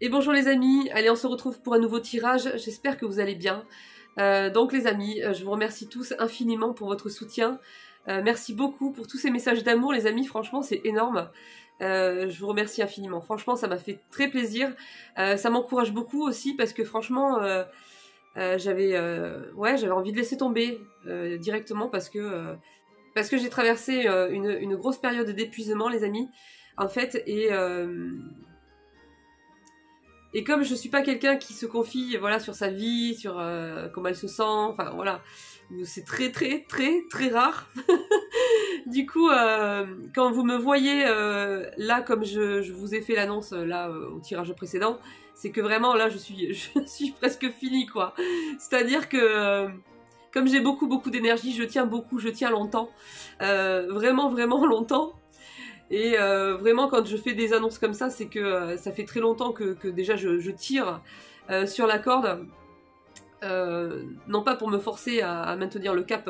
Et bonjour les amis, allez on se retrouve pour un nouveau tirage, j'espère que vous allez bien. Donc les amis, je vous remercie tous infiniment pour votre soutien. Merci beaucoup pour tous ces messages d'amour les amis, franchement c'est énorme. Je vous remercie infiniment, franchement ça m'a fait très plaisir. Ça m'encourage beaucoup aussi parce que franchement j'avais envie de laisser tomber directement parce que j'ai traversé une grosse période d'épuisement les amis en fait et comme je suis pas quelqu'un qui se confie voilà, sur sa vie, sur comment elle se sent, enfin voilà, c'est très très très très rare. Du coup, quand vous me voyez là, comme je vous ai fait l'annonce là au tirage précédent, c'est que vraiment là je suis presque finie quoi. C'est-à-dire que comme j'ai beaucoup d'énergie, je tiens beaucoup, je tiens longtemps, vraiment longtemps. Et vraiment quand je fais des annonces comme ça, c'est que ça fait très longtemps que déjà je tire sur la corde, non pas pour me forcer à maintenir le cap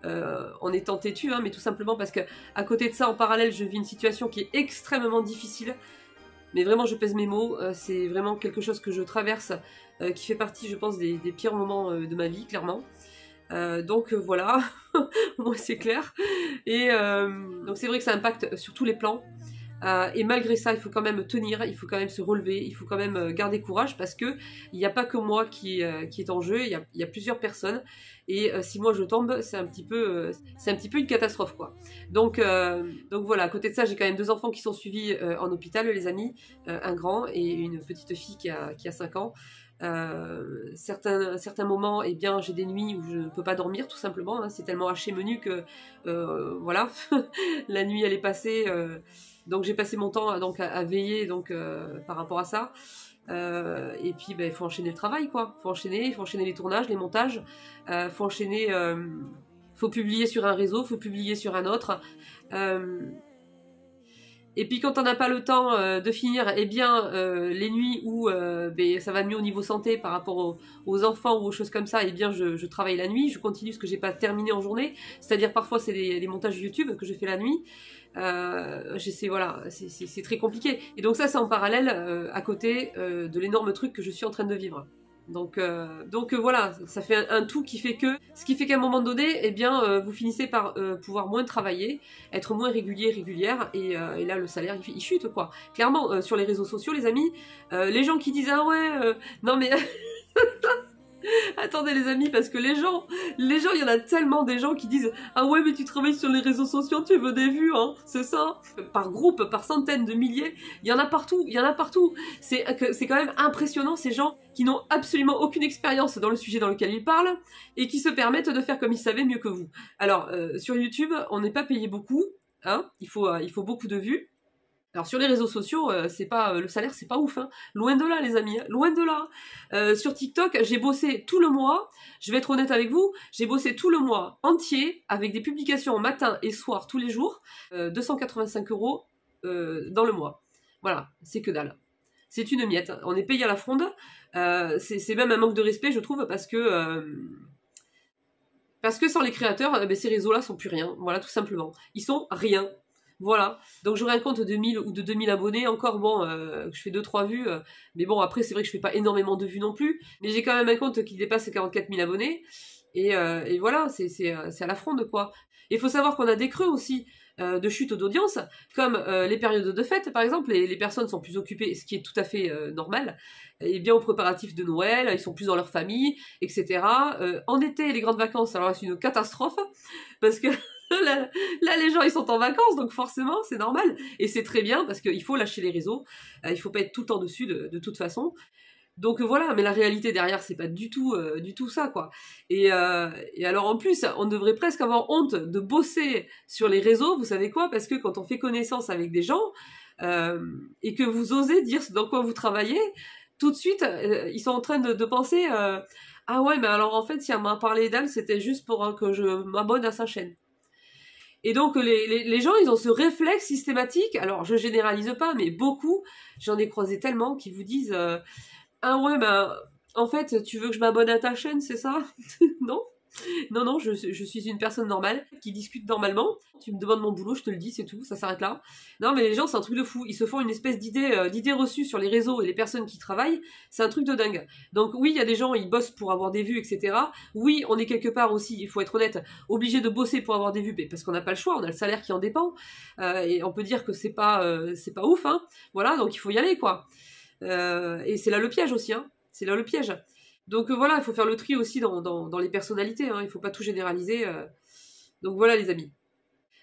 en étant têtu, hein, mais tout simplement parce que à côté de ça, en parallèle, je vis une situation qui est extrêmement difficile. Mais vraiment, je pèse mes mots, c'est vraiment quelque chose que je traverse, qui fait partie, je pense, des pires moments de ma vie, clairement. Donc voilà, au moins c'est clair. Et donc c'est vrai que ça impacte sur tous les plans. Et malgré ça, il faut quand même tenir, il faut quand même se relever, il faut quand même garder courage parce que il n'y a pas que moi qui est en jeu, il y a plusieurs personnes. Et si moi je tombe, c'est un petit peu une catastrophe quoi. Donc voilà, à côté de ça, j'ai quand même 2 enfants qui sont suivis en hôpital, les amis, un grand et une petite fille qui a 5 ans. Certains moments, eh bien, j'ai des nuits où je ne peux pas dormir tout simplement, hein, c'est tellement haché menu que voilà, la nuit elle est passée, donc j'ai passé mon temps donc, à veiller donc, par rapport à ça. Et puis il faut enchaîner le travail quoi, il faut enchaîner les tournages, les montages, faut enchaîner, faut publier sur un réseau, faut publier sur un autre. Et puis quand on n'a pas le temps de finir, eh bien les nuits où ça va mieux au niveau santé par rapport aux enfants ou aux choses comme ça, eh bien je travaille la nuit, je continue ce que j'ai pas terminé en journée, c'est-à-dire parfois c'est les montages YouTube que je fais la nuit. J'essaie, voilà, c'est très compliqué. Et donc ça c'est en parallèle à côté de l'énorme truc que je suis en train de vivre. Donc voilà, ça fait un tout qui fait que, ce qui fait qu'à un moment donné, eh bien, vous finissez par pouvoir moins travailler, être moins régulière, et là le salaire il chute quoi. Clairement, sur les réseaux sociaux, les amis, les gens qui disent ah ouais, non mais attendez les amis, parce que les gens, il y en a tellement des gens qui disent ah ouais mais tu travailles sur les réseaux sociaux, tu veux des vues, hein, c'est ça. Par groupe, par centaines de milliers, il y en a partout. C'est quand même impressionnant ces gens qui n'ont absolument aucune expérience dans le sujet dans lequel ils parlent et qui se permettent de faire comme ils savaient mieux que vous. Alors sur YouTube, on n'est pas payé beaucoup, hein, il faut beaucoup de vues. Alors sur les réseaux sociaux, c'est pas le salaire, c'est pas ouf, hein. Loin de là, les amis, hein. Loin de là. Sur TikTok, j'ai bossé tout le mois. Je vais être honnête avec vous, j'ai bossé tout le mois entier avec des publications matin et soir tous les jours. 285 € dans le mois. Voilà, c'est que dalle. C'est une miette. On est payé à la fronde. C'est même un manque de respect, je trouve, parce que sans les créateurs, ces réseaux-là sont plus rien. Voilà, tout simplement. Ils sont rien. Voilà, donc j'aurai un compte de 1000 ou de 2000 abonnés, encore bon, je fais 2-3 vues, mais bon après c'est vrai que je fais pas énormément de vues non plus, mais j'ai quand même un compte qui dépasse 44 000 abonnés, et voilà, c'est à la fronde quoi. Il faut savoir qu'on a des creux aussi, de chute d'audience, comme les périodes de fête par exemple, les personnes sont plus occupées, ce qui est tout à fait normal, et bien aux préparatifs de Noël, ils sont plus dans leur famille, etc. En été, les grandes vacances, alors c'est une catastrophe, parce que là, les gens, ils sont en vacances, donc forcément, c'est normal. Et c'est très bien, parce qu'il faut lâcher les réseaux. Il faut pas être tout le temps dessus, de toute façon. Donc voilà, mais la réalité derrière, c'est pas du tout ça, quoi. Et alors, en plus, on devrait presque avoir honte de bosser sur les réseaux, vous savez quoi? Parce que quand on fait connaissance avec des gens, et que vous osez dire dans quoi vous travaillez, tout de suite, ils sont en train de penser... ah ouais, mais alors en fait, si elle m'a parlé d'elle, c'était juste pour que je m'abonne à sa chaîne. Et donc les gens, ils ont ce réflexe systématique, alors je généralise pas, mais beaucoup, j'en ai croisé tellement, qui vous disent ah ouais, en fait, tu veux que je m'abonne à ta chaîne, c'est ça? Non? Non, non, je suis une personne normale qui discute normalement. Tu me demandes mon boulot, je te le dis, c'est tout, ça s'arrête là. Non, mais les gens, c'est un truc de fou. Ils se font une espèce d'idée reçue sur les réseaux et les personnes qui travaillent. C'est un truc de dingue. Donc oui, il y a des gens, ils bossent pour avoir des vues, etc. Oui, on est quelque part aussi, il faut être honnête, obligé de bosser pour avoir des vues, parce qu'on n'a pas le choix, on a le salaire qui en dépend. Et on peut dire que c'est pas ouf, hein. Voilà, donc il faut y aller, quoi. Et c'est là le piège aussi, hein. C'est là le piège. Donc voilà, il faut faire le tri aussi dans les personnalités, hein. Il faut pas tout généraliser. Donc voilà les amis.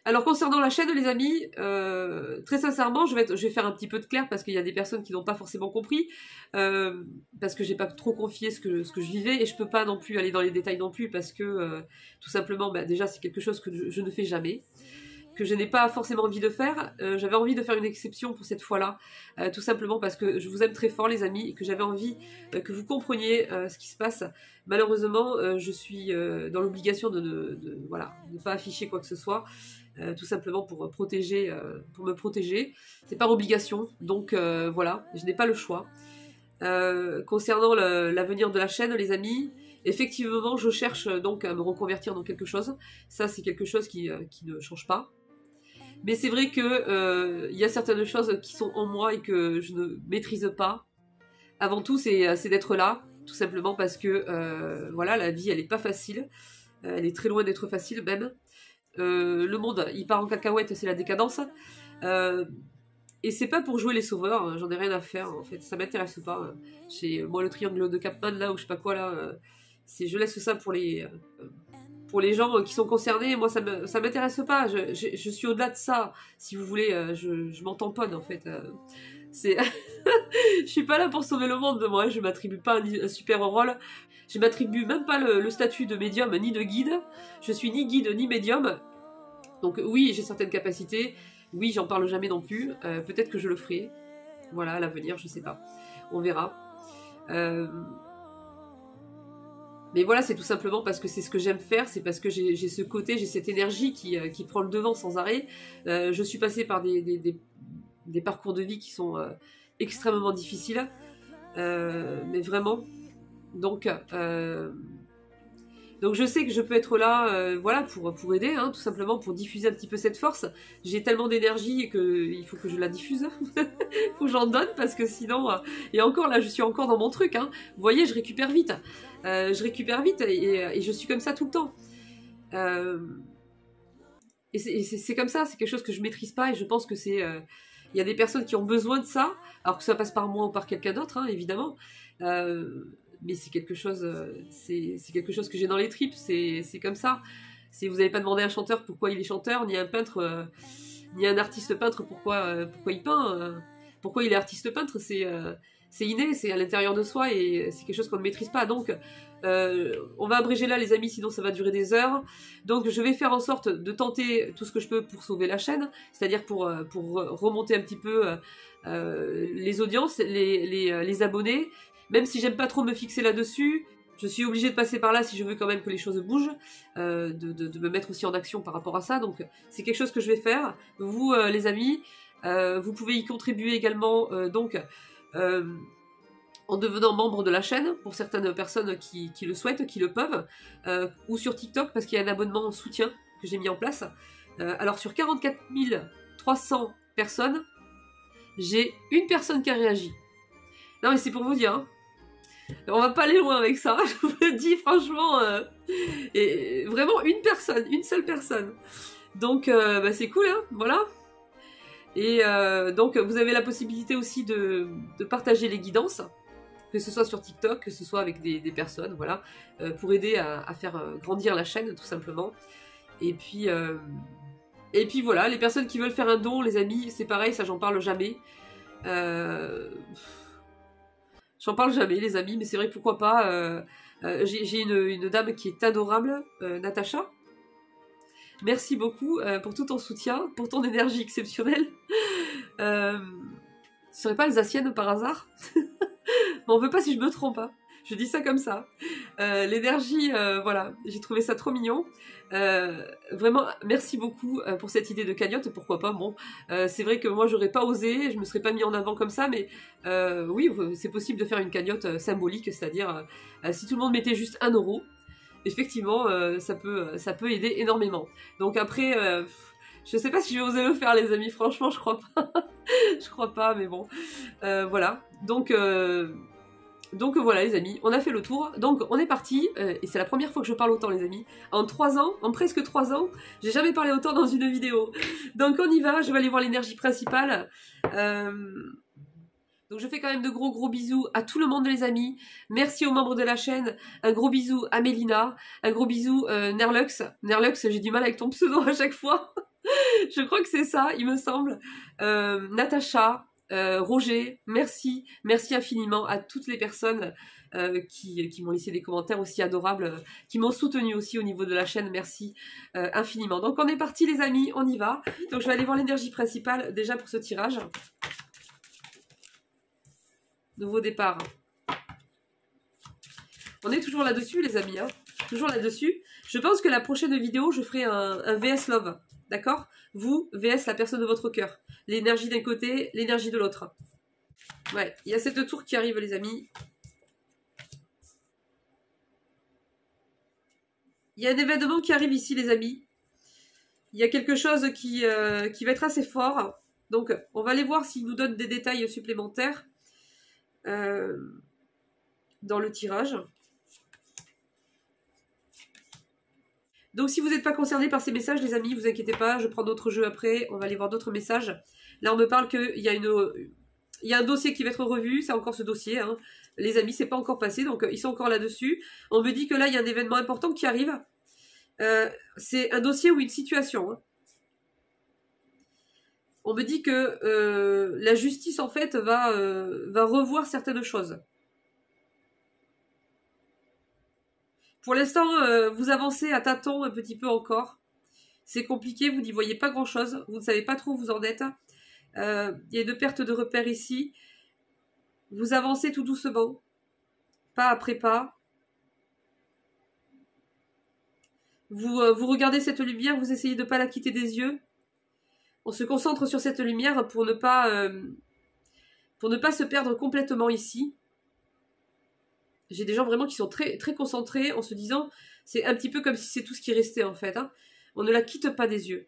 Alors concernant la chaîne les amis, très sincèrement, je vais faire un petit peu de clair parce qu'il y a des personnes qui n'ont pas forcément compris, parce que j'ai pas trop confié ce que je vivais et je peux pas non plus aller dans les détails non plus parce que tout simplement, bah, déjà c'est quelque chose que je ne fais jamais, que je n'ai pas forcément envie de faire. J'avais envie de faire une exception pour cette fois-là, tout simplement parce que je vous aime très fort les amis, et que j'avais envie que vous compreniez ce qui se passe. Malheureusement, je suis dans l'obligation voilà, ne pas afficher quoi que ce soit, tout simplement pour me protéger. C'est par obligation, donc voilà, je n'ai pas le choix. Concernant l'avenir de la chaîne les amis, effectivement je cherche donc à me reconvertir dans quelque chose. Ça c'est quelque chose qui ne change pas. Mais c'est vrai que y a certaines choses qui sont en moi et que je ne maîtrise pas. Avant tout, c'est d'être là, tout simplement parce que voilà, la vie, elle est pas facile. Elle est très loin d'être facile même. Le monde, il part en cacahuète, c'est la décadence. Et c'est pas pour jouer les sauveurs, hein, j'en ai rien à faire en fait, ça m'intéresse pas. Moi, le triangle de Capman là, ou je sais pas quoi là, je laisse ça pour les gens qui sont concernés. Moi ça m'intéresse pas, je suis au-delà de ça, si vous voulez. Je m'en tamponne en fait. Je suis pas là pour sauver le monde, moi, je m'attribue pas un super rôle, je m'attribue même pas le statut de médium ni de guide, je suis ni guide ni médium. Donc oui, j'ai certaines capacités, oui, j'en parle jamais non plus, peut-être que je le ferai, voilà, à l'avenir, je sais pas, on verra. Mais voilà, c'est tout simplement parce que c'est ce que j'aime faire, c'est parce que j'ai ce côté, j'ai cette énergie qui prend le devant sans arrêt. Je suis passée par des parcours de vie qui sont extrêmement difficiles, mais vraiment. Donc je sais que je peux être là, voilà, pour aider, hein, tout simplement pour diffuser un petit peu cette force. J'ai tellement d'énergie qu'il faut que je la diffuse. Il faut que j'en donne parce que sinon... et encore là, je suis encore dans mon truc, hein. Vous voyez, je récupère vite. Et je suis comme ça tout le temps. Et c'est comme ça, c'est quelque chose que je maîtrise pas et je pense que c'est... Il y a des personnes qui ont besoin de ça, alors que ça passe par moi ou par quelqu'un d'autre, hein, évidemment. Mais c'est quelque chose que j'ai dans les tripes, c'est comme ça. Vous n'avez pas demandé à un chanteur pourquoi il est chanteur, ni à un peintre, ni à un artiste peintre pourquoi il peint. Pourquoi il est artiste peintre, c'est inné, c'est à l'intérieur de soi et c'est quelque chose qu'on ne maîtrise pas. Donc on va abréger là les amis, sinon ça va durer des heures. Donc je vais faire en sorte de tenter tout ce que je peux pour sauver la chaîne, c'est-à-dire pour remonter un petit peu les audiences, les abonnés. Même si j'aime pas trop me fixer là-dessus, je suis obligée de passer par là si je veux quand même que les choses bougent, de me mettre aussi en action par rapport à ça. Donc c'est quelque chose que je vais faire. Vous les amis, vous pouvez y contribuer également en devenant membre de la chaîne, pour certaines personnes qui le souhaitent, qui le peuvent, ou sur TikTok, parce qu'il y a un abonnement en soutien que j'ai mis en place. Alors sur 44 300 personnes, j'ai une personne qui a réagi. Non mais c'est pour vous dire, hein. On va pas aller loin avec ça, je vous le dis franchement, et vraiment une seule personne. Donc bah, c'est cool, hein, voilà. Et donc vous avez la possibilité aussi de partager les guidances, que ce soit sur TikTok, que ce soit avec des personnes, voilà, pour aider à faire grandir la chaîne tout simplement. Et puis voilà, les personnes qui veulent faire un don, les amis, c'est pareil, ça j'en parle jamais. J'en parle jamais les amis, mais c'est vrai, pourquoi pas. J'ai une dame qui est adorable, Natacha. Merci beaucoup pour tout ton soutien, pour ton énergie exceptionnelle. Tu serais pas alsacienne par hasard? M'en veux pas si je me trompe, hein. Je dis ça comme ça. L'énergie, voilà, j'ai trouvé ça trop mignon. Vraiment, merci beaucoup pour cette idée de cagnotte, pourquoi pas, bon. C'est vrai que moi, j'aurais pas osé, je me serais pas mis en avant comme ça, mais oui, c'est possible de faire une cagnotte symbolique, c'est-à-dire, si tout le monde mettait juste 1 euro, effectivement, ça peut aider énormément. Donc après, je sais pas si je vais oser le faire, les amis, franchement, je crois pas. Je crois pas, mais bon. Voilà. Donc voilà, les amis, on a fait le tour. Donc on est parti, et c'est la première fois que je parle autant, les amis. En 3 ans, en presque 3 ans, j'ai jamais parlé autant dans une vidéo. Donc on y va, je vais aller voir l'énergie principale. Donc je fais quand même de gros bisous à tout le monde, les amis. Merci aux membres de la chaîne. Un gros bisou à Mélina. Un gros bisou Nerlux. Nerlux, j'ai du mal avec ton pseudo à chaque fois. Je crois que c'est ça, il me semble. Natacha, Roger, merci. Merci infiniment à toutes les personnes qui m'ont laissé des commentaires aussi adorables, qui m'ont soutenu aussi au niveau de la chaîne. Merci infiniment. Donc on est parti, les amis, on y va. Donc je vais aller voir l'énergie principale déjà pour ce tirage. Nouveau départ. On est toujours là-dessus, les amis. Hein. Toujours là-dessus. Je pense que la prochaine vidéo, je ferai un VS Love. D'accord? Vous, VS, la personne de votre cœur. L'énergie d'un côté, l'énergie de l'autre. Ouais, il y a cette tour qui arrive, les amis. Il y a un événement qui arrive ici, les amis. Il y a quelque chose qui va être assez fort. Donc, on va aller voir s'il nous donne des détails supplémentaires. Dans le tirage. Donc si vous n'êtes pas concerné par ces messages, les amis, vous inquiétez pas, je prends d'autres jeux après, on va aller voir d'autres messages. Là on me parle qu'il y a un dossier qui va être revu, c'est encore ce dossier, hein. Les amis, c'est pas encore passé, donc ils sont encore là-dessus. On me dit que là il y a un événement important qui arrive. C'est un dossier ou une situation, hein. On me dit que la justice, en fait, va revoir certaines choses. Pour l'instant, vous avancez à tâtons un petit peu encore. C'est compliqué, vous n'y voyez pas grand-chose. Vous ne savez pas trop où vous en êtes. Il y a une perte de repères ici. Vous avancez tout doucement. Pas après pas. Vous regardez cette lumière, vous essayez de ne pas la quitter des yeux. On se concentre sur cette lumière pour ne pas se perdre complètement ici. J'ai des gens vraiment qui sont très, très concentrés en se disant, c'est un petit peu comme si c'est tout ce qui restait en fait. Hein. On ne la quitte pas des yeux.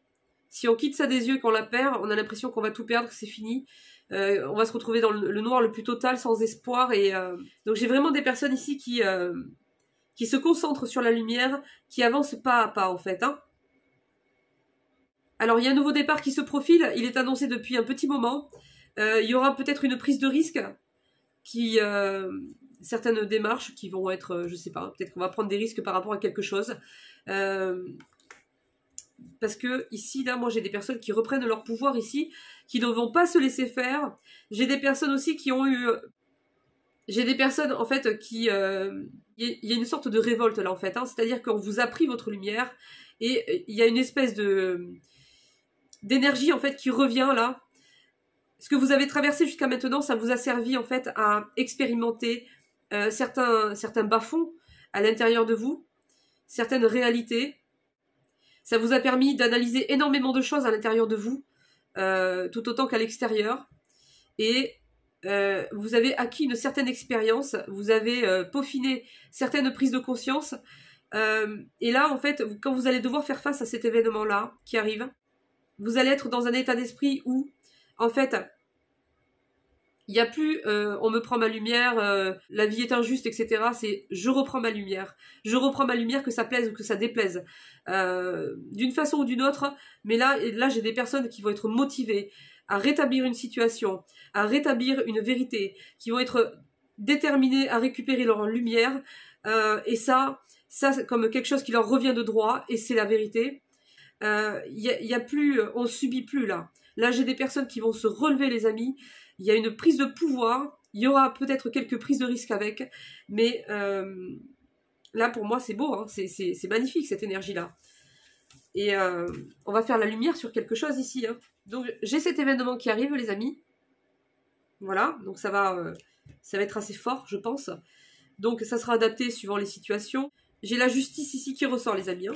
Si on quitte ça des yeux, qu'on la perd, on a l'impression qu'on va tout perdre, que c'est fini. On va se retrouver dans le noir le plus total, sans espoir. Donc j'ai vraiment des personnes ici qui se concentrent sur la lumière, qui avancent pas à pas en fait. Hein. Alors, il y a un nouveau départ qui se profile. Il est annoncé depuis un petit moment. Il y aura peut-être une prise de risque. Certaines démarches qui vont être, je sais pas, peut-être qu'on va prendre des risques par rapport à quelque chose. Parce que ici, là, moi, j'ai des personnes qui reprennent leur pouvoir ici, qui ne vont pas se laisser faire. J'ai des personnes aussi qui ont eu... J'ai des personnes, en fait, qui... Il y a une sorte de révolte, là, en fait. Hein. C'est-à-dire qu'on vous a pris votre lumière et il y a une espèce d'énergie en fait qui revient là. Ce que vous avez traversé jusqu'à maintenant, ça vous a servi en fait à expérimenter certains bas-fonds à l'intérieur de vous, certaines réalités. Ça vous a permis d'analyser énormément de choses à l'intérieur de vous, tout autant qu'à l'extérieur. Et vous avez acquis une certaine expérience, vous avez peaufiné certaines prises de conscience. Et là, en fait, quand vous allez devoir faire face à cet événement-là qui arrive, vous allez être dans un état d'esprit où, en fait, il n'y a plus on me prend ma lumière, la vie est injuste, etc. C'est je reprends ma lumière. Je reprends ma lumière, que ça plaise ou que ça déplaise. D'une façon ou d'une autre. Mais là j'ai des personnes qui vont être motivées à rétablir une situation, à rétablir une vérité, qui vont être déterminées à récupérer leur lumière. Et ça c'est comme quelque chose qui leur revient de droit, et c'est la vérité. Y a plus, on subit plus là. Là, j'ai des personnes qui vont se relever, les amis. Il y a une prise de pouvoir. Il y aura peut-être quelques prises de risque avec. Mais là, pour moi, c'est beau. Hein. C'est magnifique, cette énergie-là. Et on va faire la lumière sur quelque chose ici. Hein. Donc, j'ai cet événement qui arrive, les amis. Voilà. Donc, ça va être assez fort, je pense. Donc, ça sera adapté suivant les situations. J'ai la justice ici qui ressort, les amis. Hein.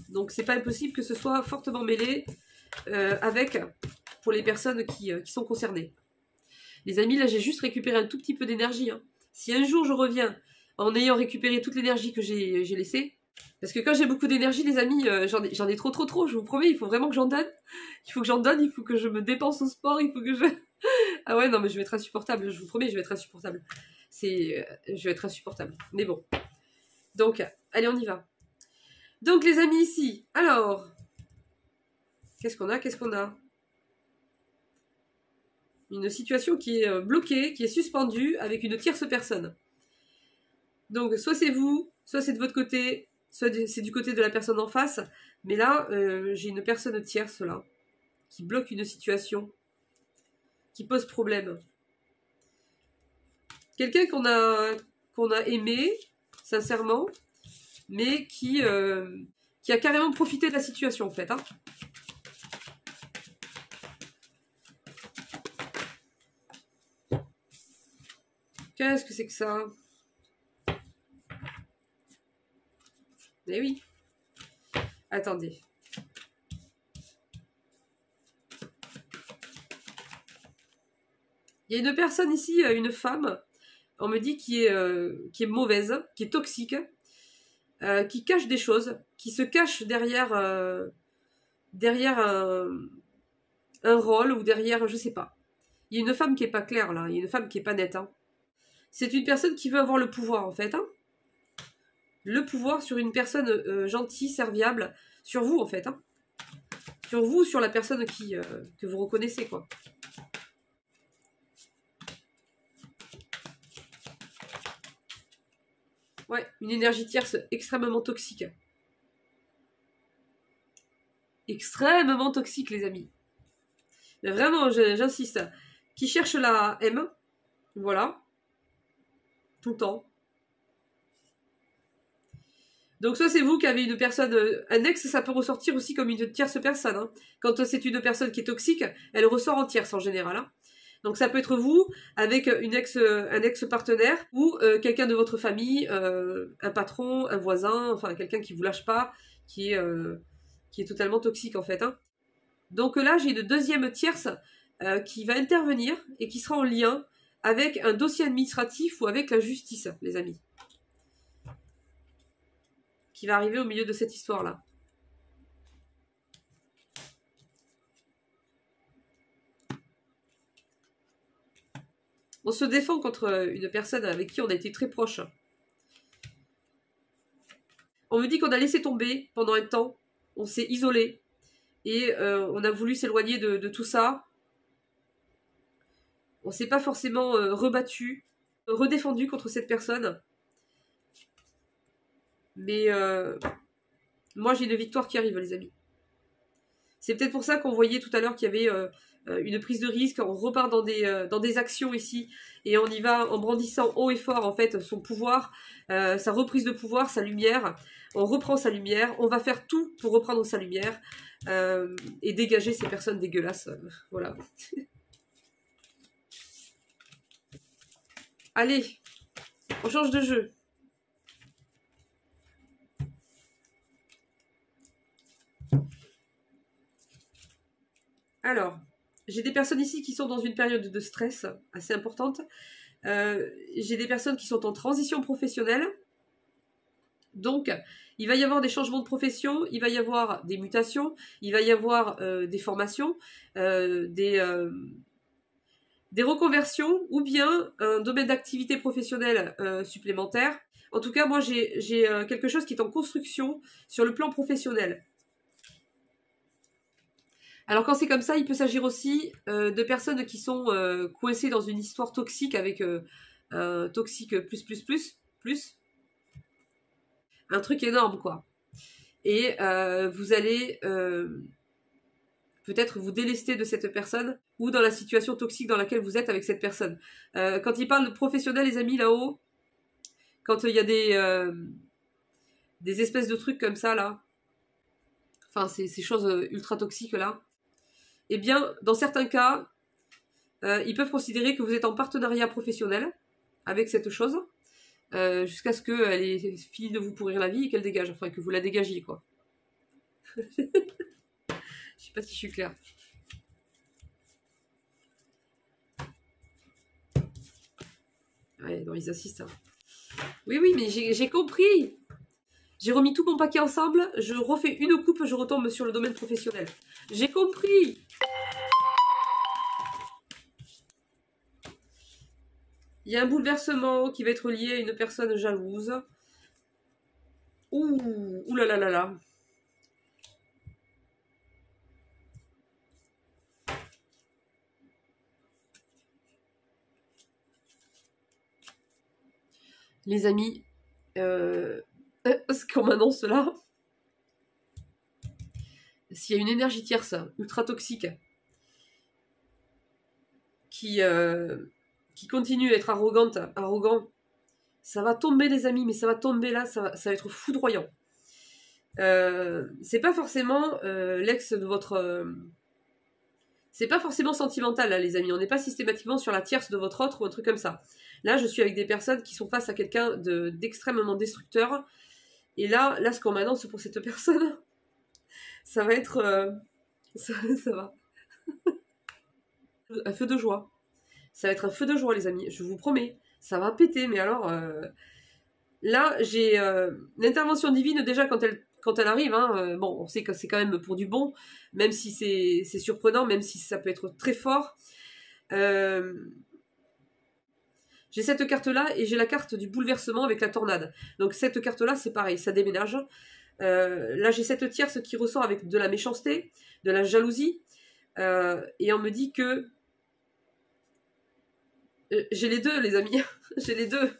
Donc, c'est pas impossible que ce soit fortement mêlé pour les personnes qui sont concernées. Les amis, là, j'ai juste récupéré un tout petit peu d'énergie. Hein. Si un jour je reviens en ayant récupéré toute l'énergie que j'ai laissée. Parce que quand j'ai beaucoup d'énergie, les amis, j'en ai trop, je vous promets, il faut vraiment que j'en donne. Il faut que j'en donne, il faut que je me dépense au sport, il faut que je... Ah ouais, non, mais je vais être insupportable, je vous promets, je vais être insupportable. Je vais être insupportable. Mais bon. Donc, allez, on y va. Donc, les amis, ici, alors... Qu'est-ce qu'on a? Une situation qui est bloquée, qui est suspendue avec une tierce personne. Donc, soit c'est vous, soit c'est de votre côté, soit c'est du côté de la personne en face. Mais là, j'ai une personne tierce, là, qui bloque une situation, qui pose problème. Quelqu'un qu'on a aimé, sincèrement, mais qui a carrément profité de la situation, en fait. Hein. Qu'est-ce que c'est que ça? Eh oui. Attendez. Il y a une personne ici, une femme, on me dit qui est mauvaise, qui est toxique, qui cache des choses, qui se cache derrière un rôle ou derrière, je sais pas. Il y a une femme qui est pas claire là, il y a une femme qui est pas nette. Hein. C'est une personne qui veut avoir le pouvoir en fait. Hein. Le pouvoir sur une personne gentille, serviable, sur vous en fait. Hein. Sur vous, sur la personne que vous reconnaissez quoi. Ouais, une énergie tierce extrêmement toxique. Extrêmement toxique les amis. Mais vraiment, j'insiste. Qui cherche la M, voilà. Tout le temps. Donc soit c'est vous qui avez une personne, un ex, ça peut ressortir aussi comme une tierce personne. Hein. Quand c'est une personne qui est toxique, elle ressort en tierce en général. Hein. Donc ça peut être vous avec un ex-partenaire ou quelqu'un de votre famille, un patron, un voisin, enfin quelqu'un qui vous lâche pas, qui est totalement toxique en fait. Hein. Donc là j'ai une deuxième tierce qui va intervenir et qui sera en lien avec un dossier administratif ou avec la justice, les amis. Qui va arriver au milieu de cette histoire-là. On se défend contre une personne avec qui on a été très proche. On me dit qu'on a laissé tomber pendant un temps, on s'est isolé et on a voulu s'éloigner de tout ça. On s'est pas forcément rebattu, redéfendu contre cette personne. Mais moi j'ai une victoire qui arrive les amis. C'est peut-être pour ça qu'on voyait tout à l'heure qu'il y avait une prise de risque, on repart dans des actions ici, et on y va en brandissant haut et fort en fait son pouvoir, sa reprise de pouvoir, sa lumière, on reprend sa lumière, on va faire tout pour reprendre sa lumière, et dégager ces personnes dégueulasses, voilà. Allez, on change de jeu. Alors, j'ai des personnes ici qui sont dans une période de stress assez importante. J'ai des personnes qui sont en transition professionnelle. Donc, il va y avoir des changements de profession, il va y avoir des mutations, il va y avoir des formations, des reconversions ou bien un domaine d'activité professionnelle supplémentaire. En tout cas, moi, j'ai quelque chose qui est en construction sur le plan professionnel. Alors quand c'est comme ça, il peut s'agir aussi de personnes qui sont coincées dans une histoire toxique avec toxique plus. Un truc énorme quoi. Et vous allez peut-être vous délester de cette personne ou dans la situation toxique dans laquelle vous êtes avec cette personne. Quand il parle de professionnel, les amis, là-haut, quand il y a des espèces de trucs comme ça, là, enfin ces choses ultra toxiques là, eh bien, dans certains cas, ils peuvent considérer que vous êtes en partenariat professionnel avec cette chose, jusqu'à ce qu'elle ait fini de vous pourrir la vie et qu'elle dégage, enfin que vous la dégagiez, quoi. Je sais pas si je suis claire. Ouais, non, ils assistent. Hein. Oui, oui, mais j'ai compris. J'ai remis tout mon paquet ensemble, je refais une coupe, je retombe sur le domaine professionnel. J'ai compris. Il y a un bouleversement qui va être lié à une personne jalouse. Ouh là là là là. Les amis, ce qu'on m'annonce là, s'il y a une énergie tierce ultra toxique qui continue à être arrogant, ça va tomber les amis, mais ça va tomber là, ça va être foudroyant. C'est pas forcément l'ex de votre... c'est pas forcément sentimental là les amis, on n'est pas systématiquement sur la tierce de votre autre ou un truc comme ça. Là je suis avec des personnes qui sont face à quelqu'un d'extrêmement destructeur, et là ce qu'on m'annonce pour cette personne, ça va être... ça va. Un feu de joie. Ça va être un feu de joie les amis, je vous promets. Ça va péter, mais alors... Là j'ai l'intervention divine déjà quand elle arrive, hein, bon, on sait que c'est quand même pour du bon, même si c'est surprenant, même si ça peut être très fort. J'ai cette carte-là et j'ai la carte du bouleversement avec la tornade. Donc cette carte-là, c'est pareil, ça déménage. Là, j'ai cette tierce qui ressort avec de la méchanceté, de la jalousie, et on me dit que... j'ai les deux, les amis, j'ai les deux.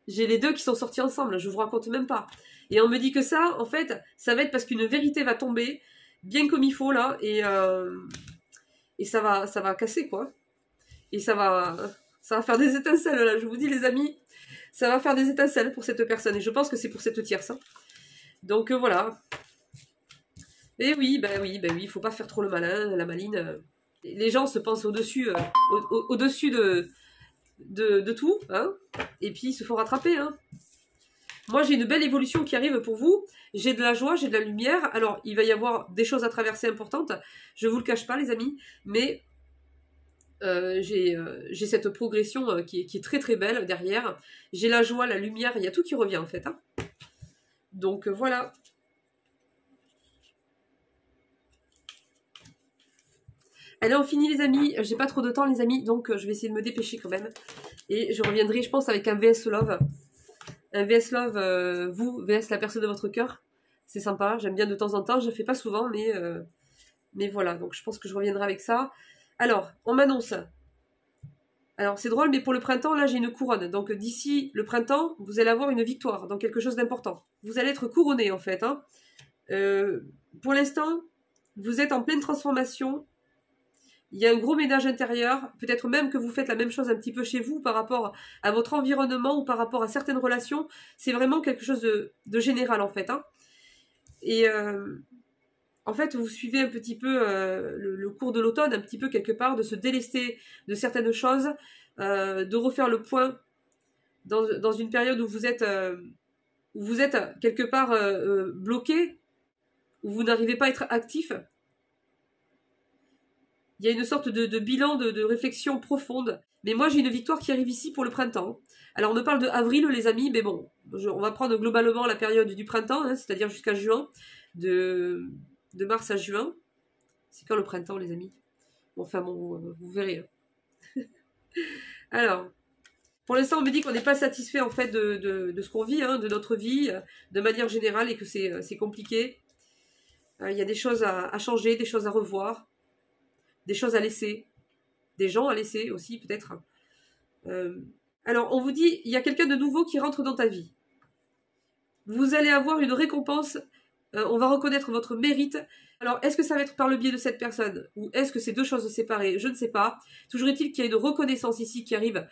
J'ai les deux qui sont sortis ensemble, je vous raconte même pas. Et on me dit que ça, en fait, ça va être parce qu'une vérité va tomber, bien comme il faut, là, et ça va casser, quoi. Et ça va faire des étincelles, là, je vous dis, les amis, ça va faire des étincelles pour cette personne, et je pense que c'est pour cette tierce. Hein. Donc, voilà. Et oui, il faut pas faire trop le malin, la maline. Les gens se pensent au-dessus de tout, hein, et puis il se faut rattraper, hein. Moi j'ai une belle évolution qui arrive pour vous, j'ai de la joie, j'ai de la lumière, alors il va y avoir des choses à traverser importantes, je vous le cache pas les amis, mais j'ai cette progression qui est très très belle derrière, j'ai la joie, la lumière, il y a tout qui revient en fait, hein. Donc voilà. Allez, on finit les amis, j'ai pas trop de temps les amis, donc je vais essayer de me dépêcher quand même. Et je reviendrai, je pense, avec un VS Love. Un VS Love, vous, VS la personne de votre cœur. C'est sympa, j'aime bien de temps en temps, je le fais pas souvent, mais voilà, donc je pense que je reviendrai avec ça. Alors, on m'annonce. Alors, c'est drôle, mais pour le printemps, là, j'ai une couronne. Donc, d'ici le printemps, vous allez avoir une victoire, donc quelque chose d'important. Vous allez être couronné, en fait. Hein. Pour l'instant, vous êtes en pleine transformation. Il y a un gros ménage intérieur, peut-être même que vous faites la même chose un petit peu chez vous par rapport à votre environnement ou par rapport à certaines relations. C'est vraiment quelque chose de général en fait. Hein. Et en fait, vous suivez un petit peu le cours de l'automne, un petit peu quelque part, de se délester de certaines choses, de refaire le point dans une période où vous êtes quelque part bloqué, où vous n'arrivez pas à être actif. Il y a une sorte de bilan, de réflexion profonde. Mais moi, j'ai une victoire qui arrive ici pour le printemps. Alors, on me parle de avril, les amis, mais bon, on va prendre globalement la période du printemps, hein, c'est-à-dire jusqu'à juin, de mars à juin. C'est quand le printemps, les amis? Bon, enfin, bon, vous verrez. Hein. Alors, pour l'instant, on me dit qu'on n'est pas satisfait, en fait, de ce qu'on vit, hein, de notre vie, de manière générale, et que c'est compliqué. Il y a des choses à changer, des choses à revoir. Des choses à laisser, des gens à laisser aussi peut-être. Alors on vous dit, il y a quelqu'un de nouveau qui rentre dans ta vie. Vous allez avoir une récompense, on va reconnaître votre mérite. Alors est-ce que ça va être par le biais de cette personne ou est-ce que c'est deux choses séparées? Je ne sais pas. Toujours est-il qu'il y a une reconnaissance ici qui arrive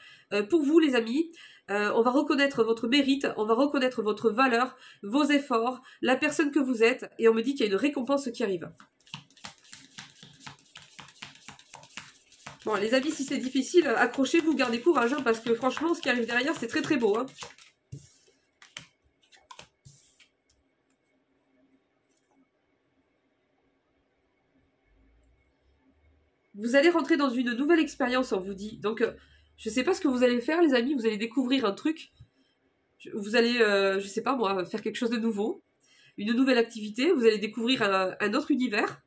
pour vous les amis. On va reconnaître votre mérite, on va reconnaître votre valeur, vos efforts, la personne que vous êtes et on me dit qu'il y a une récompense qui arrive. Bon, les amis, si c'est difficile, accrochez-vous, gardez courage, hein, parce que franchement, ce qui arrive derrière, c'est très très beau. Hein. Vous allez rentrer dans une nouvelle expérience, on vous dit. Donc, je sais pas ce que vous allez faire, les amis. Vous allez découvrir un truc. Vous allez, je sais pas moi, faire quelque chose de nouveau. Une nouvelle activité. Vous allez découvrir un autre univers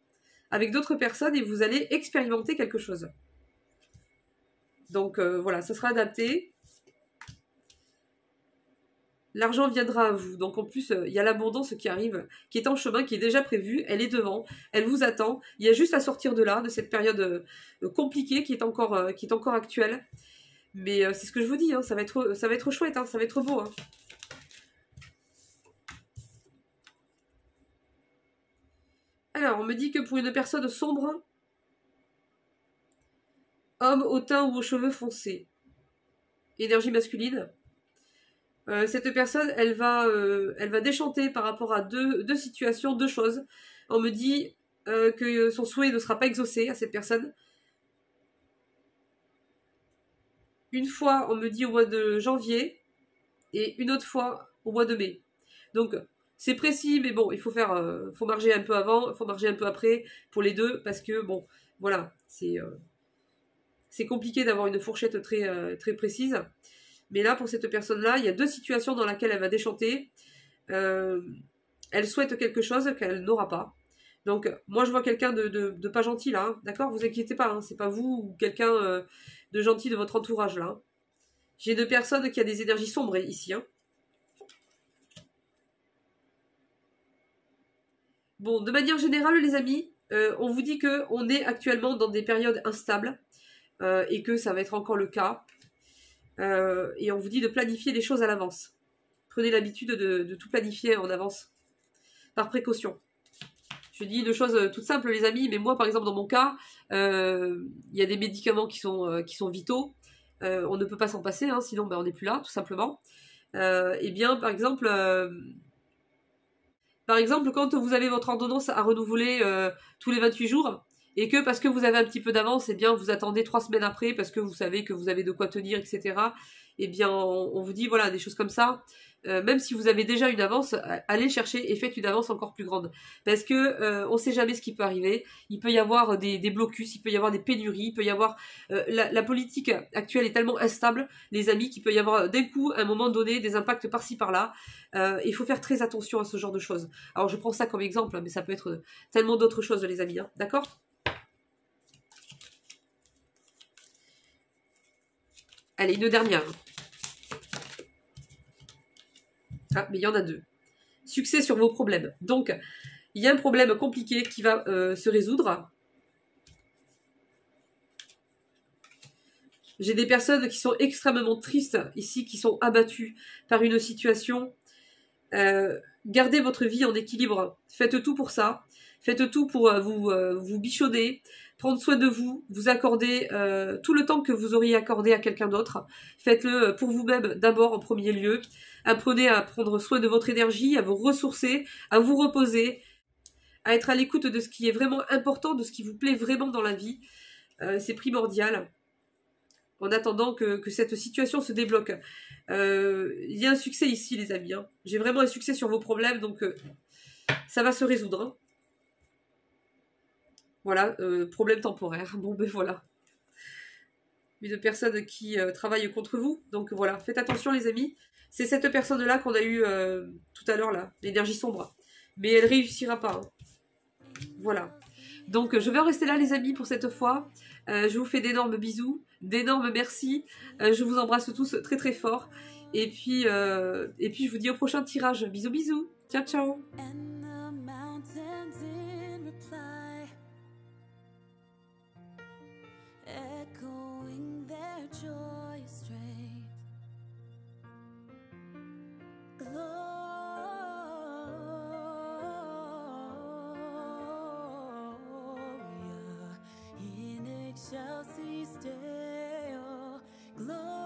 avec d'autres personnes et vous allez expérimenter quelque chose. Donc, voilà, ça sera adapté. L'argent viendra à vous. Donc en plus, il y a l'abondance qui arrive, qui est en chemin, qui est déjà prévue. Elle est devant, elle vous attend. Il y a juste à sortir de là, de cette période compliquée qui est encore actuelle. Mais c'est ce que je vous dis, hein, ça va être chouette, hein, ça va être beau. Hein. Alors, on me dit que pour une personne sombre, homme au teint ou aux cheveux foncés, énergie masculine, cette personne, elle va déchanter par rapport à deux situations, deux choses. On me dit que son souhait ne sera pas exaucé à cette personne. Une fois, on me dit au mois de janvier, et une autre fois au mois de mai. Donc, c'est précis, mais bon, il faut faut marger un peu avant, il faut marger un peu après pour les deux, parce que, bon, voilà, c'est compliqué d'avoir une fourchette très précise. Mais là, pour cette personne-là, il y a deux situations dans lesquelles elle va déchanter. Elle souhaite quelque chose qu'elle n'aura pas. Donc, moi, je vois quelqu'un de pas gentil, là. Hein, d'accord? Vous inquiétez pas, hein, c'est pas vous ou quelqu'un de gentil de votre entourage, là. Hein. J'ai deux personnes qui ont des énergies sombres ici. Hein. Bon, de manière générale, les amis, on vous dit qu'on est actuellement dans des périodes instables et que ça va être encore le cas. Et on vous dit de planifier les choses à l'avance. Prenez l'habitude de tout planifier en avance, par précaution. Je dis une chose toute simple, les amis, mais moi, par exemple, dans mon cas, il y a des médicaments qui sont vitaux. On ne peut pas s'en passer, hein, sinon ben, on n'est plus là, tout simplement. Eh bien, par exemple, quand vous avez votre ordonnance à renouveler tous les 28 jours, et que parce que vous avez un petit peu d'avance, eh bien, vous attendez 3 semaines après, parce que vous savez que vous avez de quoi tenir, etc. Eh bien, on vous dit, voilà, des choses comme ça. Même si vous avez déjà une avance, allez chercher et faites une avance encore plus grande. Parce que on ne sait jamais ce qui peut arriver. Il peut y avoir des blocus, il peut y avoir des pénuries, il peut y avoir... la politique actuelle est tellement instable, les amis, qu'il peut y avoir d'un coup, à un moment donné, des impacts par-ci, par-là. Il faut faire très attention à ce genre de choses. Alors, je prends ça comme exemple, mais ça peut être tellement d'autres choses, les amis. Hein. D'accord ? Allez, une dernière. Ah, mais il y en a deux. Succès sur vos problèmes. Donc, il y a un problème compliqué qui va se résoudre. J'ai des personnes qui sont extrêmement tristes ici, qui sont abattues par une situation. Gardez votre vie en équilibre. Faites tout pour ça. Faites tout pour vous bichonner, prendre soin de vous, vous accorder tout le temps que vous auriez accordé à quelqu'un d'autre. Faites-le pour vous-même d'abord en premier lieu. Apprenez à prendre soin de votre énergie, à vous ressourcer, à vous reposer, à être à l'écoute de ce qui est vraiment important, de ce qui vous plaît vraiment dans la vie. C'est primordial. En attendant que cette situation se débloque. Il y a un succès ici, les amis. Hein. J'ai vraiment un succès sur vos problèmes, donc ça va se résoudre. Hein. Voilà, problème temporaire. Bon, ben voilà. Une personne qui travaille contre vous. Donc voilà, faites attention, les amis. C'est cette personne-là qu'on a eue tout à l'heure, là, l'énergie sombre. Mais elle réussira pas. Hein. Voilà. Donc je vais en rester là, les amis, pour cette fois. Je vous fais d'énormes bisous, d'énormes merci. Je vous embrasse tous très très fort. Et puis je vous dis au prochain tirage. Bisous bisous. Ciao ciao. Shall see still glory.